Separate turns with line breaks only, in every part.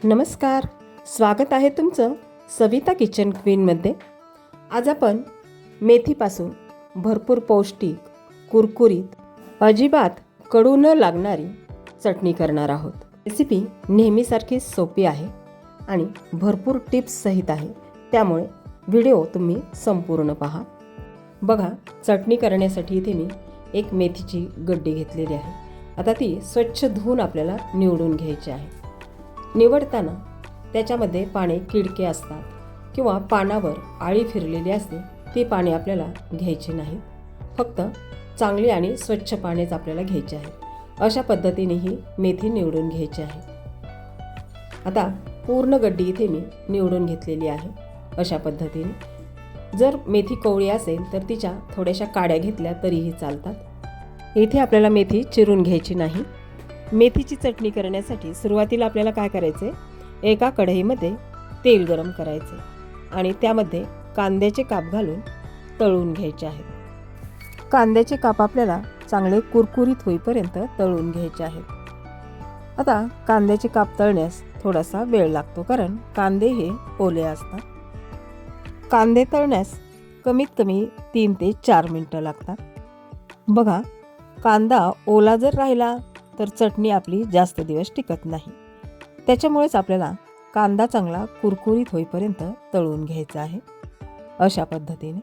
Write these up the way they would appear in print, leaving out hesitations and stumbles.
नमस्कार, स्वागत आहे तुमचं सविता किचन क्वीनमध्ये. आज आपण मेथीपासून भरपूर पौष्टिक, कुरकुरीत, अजिबात कडू न लागणारी चटणी करणार आहोत. रेसिपी नेहमीसारखीच सोपी आहे आणि भरपूर टिप्स सहित आहे, त्यामुळे व्हिडिओ तुम्ही संपूर्ण पहा. बघा, चटणी करण्यासाठी इथे मी एक मेथीची गड्डी घेतलेली आहे. आता ती स्वच्छ धुवून आपल्याला निवडून घ्यायची आहे. निवडताना त्याच्यामध्ये पाने किडके असतात किंवा पानावर आळी फिरलेली असते, ती पाने आपल्याला घ्यायची नाही. फक्त चांगली आणि स्वच्छ पानेच आपल्याला घ्यायची आहे. अशा पद्धतीने ही मेथी निवडून घ्यायची आहे. आता पूर्ण गड्डी इथे मी निवडून घेतलेली आहे. अशा पद्धतीने जर मेथी कोवळी असेल तर तिच्या थोड्याशा काड्या घेतल्या तरीही चालतात. इथे आपल्याला मेथी चिरून घ्यायची नाही. मेथीची चटणी करण्यासाठी सुरुवातीला आपल्याला काय करायचे, एका कढईमध्ये तेल गरम करायचे आणि त्यामध्ये कांद्याचे काप घालून तळून घ्यायचे आहेत. कांद्याचे काप आपल्याला चांगले कुरकुरीत होईपर्यंत तळून घ्यायचे आहेत. आता कांद्याचे काप तळण्यास थोडासा वेळ लागतो, कारण कांदे हे ओले असतात. कांदे तळण्यास कमीत कमी 3 ते 4 मिनटं लागतात. बघा, कांदा ओला जर राहिला तर चटणी आपली जास्त दिवस टिकत नाही. त्याच्यामुळेच आपल्याला कांदा चांगला कुरकुरीत होईपर्यंत तळून घ्यायचा आहे. अशा पद्धतीने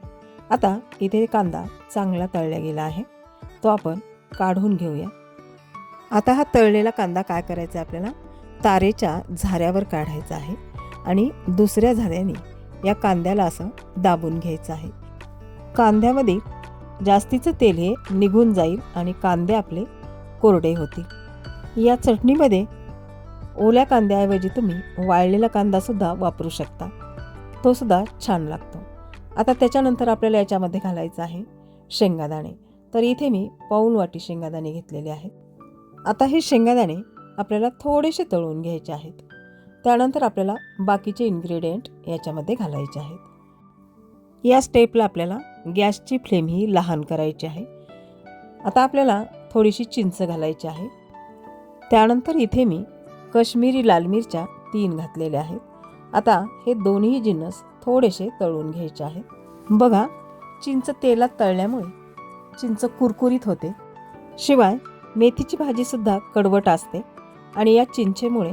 आता इथे कांदा चांगला तळला गेला आहे, तो आपण काढून घेऊया. आता हा तळलेला कांदा काय करायचा, आपल्याला तारेच्या झाऱ्यावर काढायचा आहे आणि दुसऱ्या झाऱ्याने या कांद्याला असं दाबून घ्यायचं आहे. कांद्यामध्ये जास्तीचं तेल हे निघून जाईल आणि कांदे आपले कोरडे होतील. या चटणीमध्ये ओल्या कांद्याऐवजी तुम्ही वाळलेला कांदासुद्धा वापरू शकता, तो सुद्धा छान लागतो. आता त्याच्यानंतर आपल्याला याच्यामध्ये घालायचं आहे शेंगादाणे. तर इथे मी पाऊण वाटी शेंगादाणे घेतलेले आहेत. आता हे शेंगादाणे आपल्याला थोडेसे तळून घ्यायचे आहेत. त्यानंतर आपल्याला बाकीचे इन्ग्रेडियंट याच्यामध्ये घालायचे आहेत. या स्टेपला आपल्याला गॅसची फ्लेम ही लहान करायची आहे. आता आपल्याला थोडीशी चिंच घालायची आहे. त्यानंतर इथे मी काश्मीरी लाल मिरच्या 3 घातलेल्या आहेत. आता हे दोन्ही जिन्नस थोडेसे तळून घ्यायचे आहेत. बघा, चिंच तेलात तळल्यामुळे चिंच कुरकुरीत होते. शिवाय मेथीची भाजीसुद्धा कडवट असते आणि या चिंचेमुळे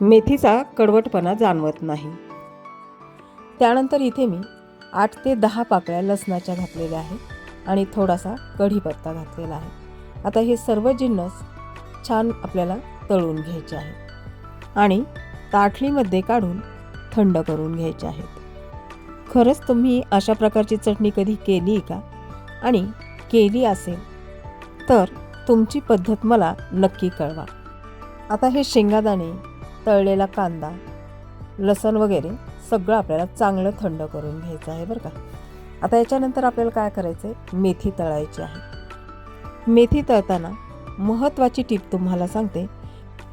मेथीचा कडवटपणा जाणवत नाही. त्यानंतर इथे मी 8 ते 10 पाकळ्या लसणाच्या घातलेल्या आहेत आणि थोडासा कढीपत्ता घातलेला आहे. आता हे सर्व जिन्नस छान आपल्याला तळून घ्यायचे आहेत आणि ताटलीमध्ये काढून थंड करून घ्यायचे आहेत. खरंच तुम्ही अशा प्रकारची चटणी कधी केली का? आणि केली असेल तर तुमची पद्धत मला नक्की कळवा. आता हे शेंगादाणे, तळलेला कांदा, लसण वगैरे सगळं आपल्याला चांगलं थंड करून घ्यायचं आहे बरं का. आता याच्यानंतर आपल्याला काय करायचं आहे, मेथी तळायची आहे. मेथी तळताना महत्त्वाची टीप तुम्हाला सांगते.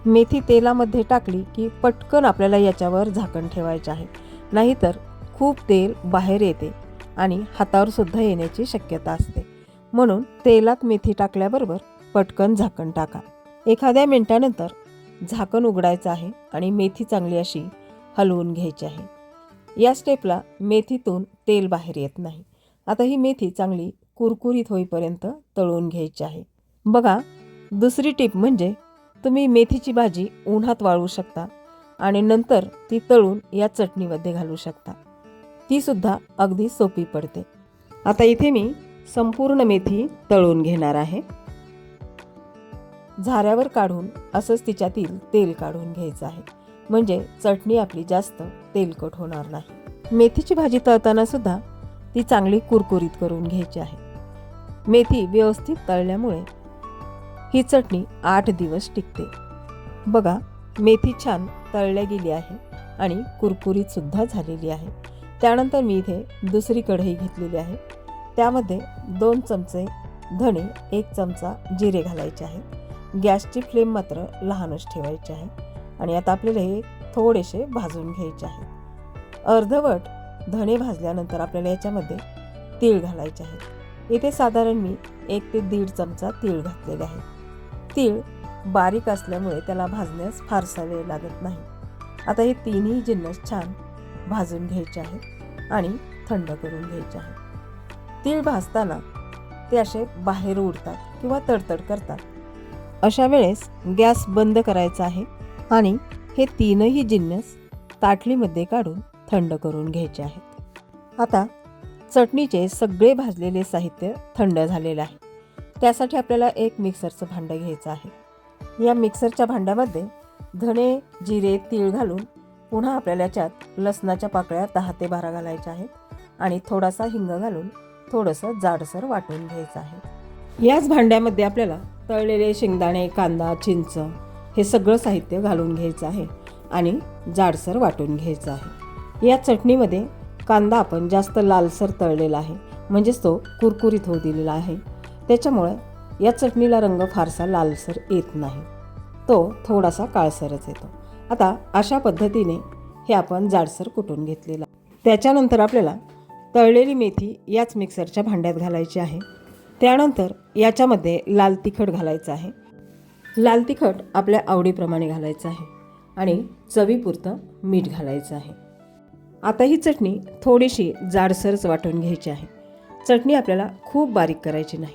मेथी तेलामध्ये टाकली की पटकन आपल्याला याच्यावर झाकण ठेवायचे आहे, नाहीतर खूप तेल बाहेर येते आणि हातावर सुद्धा येण्याची शक्यता असते. म्हणून तेलात मेथी टाकल्याबरोबर पटकन झाकण टाका. एखाद्या मिनिटानंतर झाकण उघडायचं आहे आणि मेथी चांगली अशी हलवून घ्यायची आहे. या स्टेपला मेथीतून तेल बाहेर येत नाही. आता ही मेथी चांगली कुरकुरीत होईपर्यंत तळून घ्यायची आहे. बघा, दुसरी टीप म्हणजे तुम्ही मेथीची भाजी उन्हात वाळवू शकता आणि नंतर ती तळून या चटणीमध्ये घालू शकता. ती सुद्धा अगदी सोपी पडते. आता इथे मी संपूर्ण मेथी तळून घेणार आहे. झाऱ्यावर काढून असंच तिच्यातील तेल काढून घ्यायचं आहे, म्हणजे चटणी आपली जास्त तेलकट होणार नाही. मेथीची भाजी तळताना सुद्धा ती चांगली कुरकुरीत करून घ्यायची आहे. मेथी व्यवस्थित तळल्यामुळे ही चटणी 8 दिवस टिकते. बघा, मेथी छान तळल्या गेली आहे आणि कुरकुरीत सुद्धा झालेली आहे. त्यानंतर मी इथे दुसरी कढई घेतलेली आहे. त्यामध्ये 2 चमचे धणे, 1 चमचा जिरे घालायचे आहेत. गॅसची फ्लेम मात्र लहानच ठेवायची आहे आणि आता आपल्याला हे थोडेसे भाजून घ्यायचे आहेत. अर्धवट धणे भाजल्यानंतर आपल्याला याच्यामध्ये तीळ घालायचे आहेत. इथे साधारण मी 1 ते 1.5 चमचा तीळ घातलेले आहे. तीळ बारीक असल्यामुळे त्याला भाजण्यास फारसा वेळ लागत नाही. आता हे तिन्ही जिन्नस छान भाजून घ्यायचे आहेत आणि थंड करून घ्यायचे आहेत. तीळ भाजताना ते असे बाहेर उडतात किंवा तडतड करतात. अशा वेळेस गॅस बंद करायचा आहे आणि हे तीनही जिन्नस ताटलीमध्ये काढून थंड करून घ्यायचे आहेत. आता चटणीचे सगळे भाजलेले साहित्य थंड झालेले आहे. त्यासाठी आपल्याला एक मिक्सरचं भांडं घ्यायचं आहे. या मिक्सरच्या भांड्यामध्ये धणे, जिरे, तीळ घालून पुन्हा आपल्याला याच्यात लसणाच्या पाकळ्या 10 ते 12 घालायच्या आहेत आणि थोडासा हिंग घालून थोडंसं जाडसर वाटून घ्यायचं आहे. याच भांड्यामध्ये आपल्याला तळलेले शेंगदाणे, कांदा, चिंच हे सगळं साहित्य घालून घ्यायचं आहे आणि जाडसर वाटून घ्यायचं आहे. या चटणीमध्ये कांदा आपण जास्त लालसर तळलेला आहे, म्हणजेच तो कुरकुरीत होऊ दिलेला आहे. त्याच्यामुळे या चटणीला रंग फारसा लालसर येत नाही, तो थोडासा काळसरच येतो. आता अशा पद्धतीने हे आपण जाडसर कुटून घेतलेलं. त्याच्यानंतर आपल्याला तळलेली मेथी याच मिक्सरच्या भांड्यात घालायची आहे. त्यानंतर याच्यामध्ये लाल तिखट घालायचं आहे. लाल तिखट आपल्या आवडीप्रमाणे घालायचं आहे आणि चवीपुरतं मीठ घालायचं आहे. आता ही चटणी थोडीशी जाडसरच वाटून घ्यायची आहे. चटणी आपल्याला खूप बारीक करायची नाही.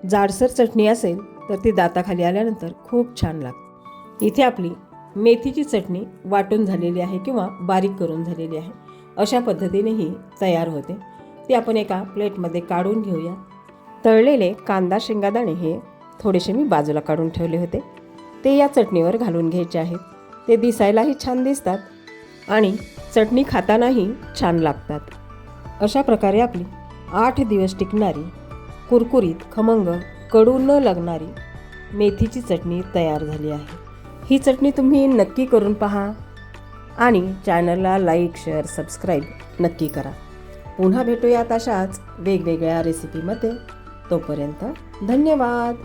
जाडसर चटणी असेल तर ती दाताखाली आल्यानंतर खूप छान लागते. इथे आपली मेथीची चटणी वाटून झालेली आहे किंवा बारीक करून झालेली आहे. अशा पद्धतीने ही तयार होते. ती आपण एका प्लेटमध्ये काढून घेऊया. तळलेले कांदा, शेंगादाणे हे थोडेसे मी बाजूला काढून ठेवले होते, ते या चटणीवर घालून घ्यायचे आहेत. ते दिसायलाही छान दिसतात आणि चटणी खातानाही छान लागतात. अशा प्रकारे आपली 8 दिवस टिकणारी, कुरकुरीत, खमंग, कडू न लागणारी मेथीची चटणी तयार झाली आहे. ही चटणी तुम्ही नक्की करून पहा आणि चॅनलला लाईक, शेअर, सबस्क्राईब नक्की करा. पुन्हा भेटूयात अशाच वेगवेगळ्या रेसिपीमध्ये. तोपर्यंत धन्यवाद.